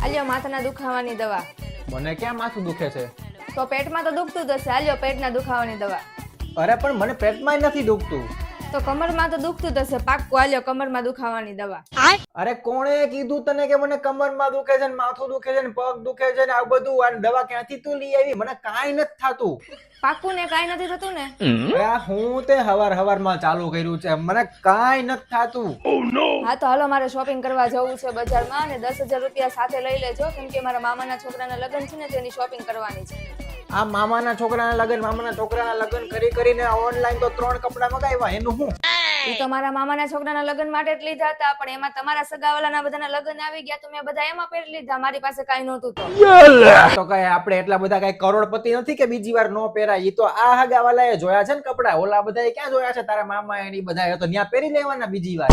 આલ્યો માથાના દુખાવાની દવા. મને ક્યાં માથું દુખે છે? તો પેટમાં તો દુખતું જ હશે. આલ્યો પેટના દુખાવાની દવા. અરે પણ મને પેટમાં નથી દુખતું. તો કમરમાં તો દુખતું જ હશે. પાક્કું આલ્યો કમરમાં દુખાવાની દવા. અરે કોણે કીધું તને કે મને કમરમાં દુખે છે ને માથું દુખે છે ને પગ દુખે છે ને આ બધું? આ દવા ક્યાંથી તું લઈ આવી? મને કાંઈ નથી થાતું. પાક્કું ને કાંઈ નથી થતું ને? અરે આ હું તે હવારમાં ચાલુ કર્યું છે, મને કાંઈ નથી થાતું. હા તો હાલો, મારે શોપિંગ કરવા જવું છે બજારમાં અને 10,000 રૂપિયા સાથે લઈ લેજો, કેમ કે મારા મામાના છોકરાના લગ્ન છે ને તેની શોપિંગ કરવાની છે. આ મામાના છોકરાના લગ્ન કરીને ઓનલાઈન તો 3 કપડા મગાવ્યા, એનું હું? એ તો મારા મામાના છોકરાના લગ્ન માટે જ લીધા હતા, પણ એમાં તમારા સગાવાલાના બધાના લગ્ન આવી ગયા તો મેં બધા એમાં પહેરી લીધા. મારી પાસે કાંઈ નહોતું તો. તો કઈ આપણે એટલા બધા કઈ કરોડપતિ નથી કે બીજી વાર નો પહેરાય. ઈ તો આ હગાવાલાએ જોયા છે ને કપડા, ઓલા બધાએ ક્યાં જોયા છે? તારા મામા એની બધા તો ન્યા પહેરી લેવાના બીજી વાર.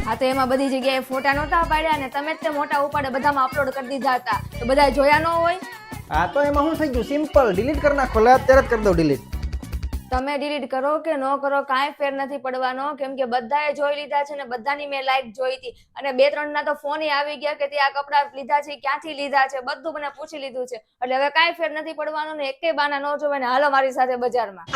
હા તો એમાં બધી જગ્યાએ ફોટા નહોતા પાડ્યા ને તમે જ તે મોટા ઉપાડે બધામાં અપલોડ કરી દીધા હતા, તો બધા જોયા ન હોય. હા તો એમાં શું થઈ ગયું? સિમ્પલ ડિલીટ કરી નાખો. લે અત્યારે જ કરી દો ડિલીટ. તમે ડિલીટ કરો કે ન કરો કાંઈ ફેર નથી પડવાનો, કેમ કે બધાએ જોઈ લીધા છે ને બધાની મેં લાઈક જોઈ હતી અને 2-3 ના તો ફોન આવી ગયા કે તે આ કપડા લીધા છે, ક્યાંથી લીધા છે, બધું મને પૂછી લીધું છે. એટલે હવે કાંઈ ફેર નથી પડવાનો ને એકે બાના ન જોવે ને હાલો મારી સાથે બજારમાં.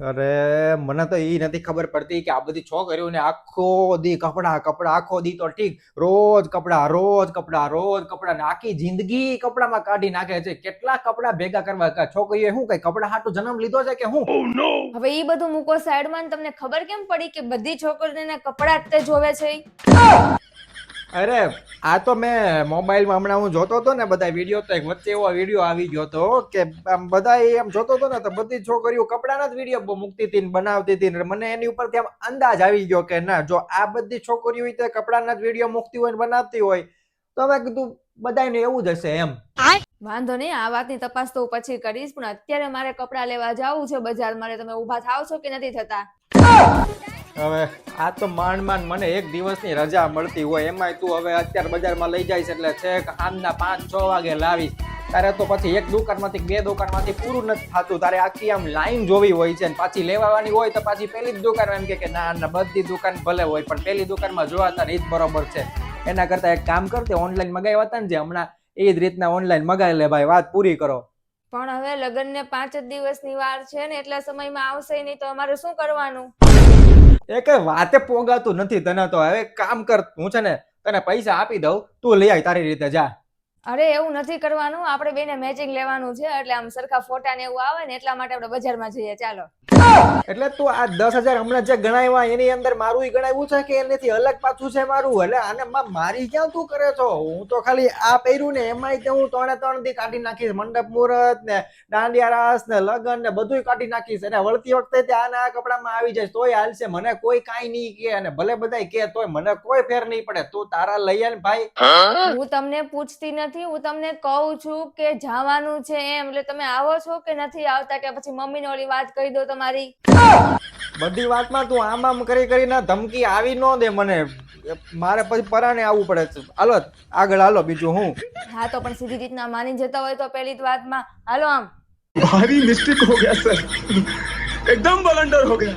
અરે મને તો ઈ નથી ખબર પડતી કે આ બધી છોકરીઓને આખો દી કપડા આખો દી તો ઠીક, રોજ કપડા ને આખી જિંદગી કપડામાં કાઢી નાખે છે. કેટલા કપડા ભેગા કરવા? છોકરીએ શું કઈ કપડા હાટુ જન્મ લીધો છે કે હું? હવે ઈ બધું મૂકો સાઈડમાં. તમને ખબર કેમ પડી કે બધી છોકરીઓને કપડા જ તે જોવે છે? અરે આ તો મેં મોબાઈલમાં હમણાં હું જોતો હતો ને બધા વિડીયો, તો એક વચ્ચે એવો વિડીયો આવી ગયો હતો કે આમ બધા એમ જોતો હતો ને તો બધી છોકરીઓ કપડાના જ વિડીયો મૂકતી હતી ને બનાવતી હતી ને મને એની ઉપરથી આમ અંદાજ આવી ગયો કે ના, જો આ બધી છોકરીઓ તે કપડાના જ વિડીયો મૂકતી હોય ને બનાવતી હોય તો મેં કીધું બધાને એવું જ હશે એમ. વાંધો નહીં, આ વાતની તપાસ તો હું પછી કરીશ, પણ અત્યારે મારે કપડા લેવા જવું છે બજાર. મારે તમે ઊભા થાવ છો કે નથી થતા? હવે આ તો માંડ મને એક દિવસની રજા મળતી હોય, એમાંય તું હવે અત્યારે બજારમાં લઈ જાય છે એટલે છેક સાંજના 5-6 વાગે લાવીશ. તારે તો પછી એક દુકાનમાંથી 2 દુકાનમાંથી પૂરું નથી થતું. તારે આખી આમ લાઈન જોવી હોય છે ને પાછી લેવાની હોય તો પાછી પેલી જ દુકાન એમ કે ના બધી દુકાન ભલે હોય પણ પેલી દુકાનમાં જોવાતા ને એ જ બરોબર છે. એના કરતા એક કામ કરતે, ઓનલાઈન મગાવ્યા હતા ને જે હમણાં, એ જ રીતના ઓનલાઈન મગાવી લે ભાઈ, વાત પૂરી કરો. પણ હવે લગ્નને 5 જ દિવસની વાર છે ને, એટલા સમયમાં આવશે નહીં તો અમારે શું કરવાનું? એ કઈ વાતે પોગાતું નથી તને તો. હવે કામ કર, હું છે ને તને પૈસા આપી દઉં, તું લઈ આય તારી રીતે જા. અરે એવું નથી કરવાનું, આપણે બેને મેચિંગ લેવાનું છે એટલે આમ સરખા ફોટા ને એવું આવે ને એટલા માટે આપણે બજારમાં જઈએ. ચાલો. એટલે તું આ 10,000 હમણાં જે ગણાવ્યા એની અંદર મારું ગણાવ્યું છે કે એનાથી અલગ પાછું છે મારું? એટલે આને મારી ક્યાં તું કરે છો? હું તો ખાલી આ પહેર્યું ને એમાંય તે હું 3 દી કાઢી નાખીશ. મંડપ મુહૂર્ત ને દાંડિયા રાસ ને લગન ને બધું કાઢી નાખીશ. અને વળતી વખતે ત્યાં આ કપડામાં આવી જાય તોય હાલશે, મને કોઈ કાંઈ નહીં કે, અને ભલે બધા કે તોય મને કોઈ ફેર નહીં પડે. તું તારા લઈ આવ ભાઈ. હું તમને પૂછતી નથી, હું તમને કહું છું કે જવાનું છે એમ. એટલે તમે આવો છો કે નથી આવતા, કે પછી મમ્મીને ઓલી વાત કહી દો તમારી? બધી વાતમાં તું આમ કરીને ધમકી આવી ન દે મને. મારે પછી પરાણે આવવું પડે છે. હાલો આગળ હાલો, બીજું હું? હા તો પણ સીધી રીતના માની જતા હોય તો પેલી જ વાતમાં હાલો. આમ भारी मिस्टेक हो गया सर, एकदम बलंडर हो गया.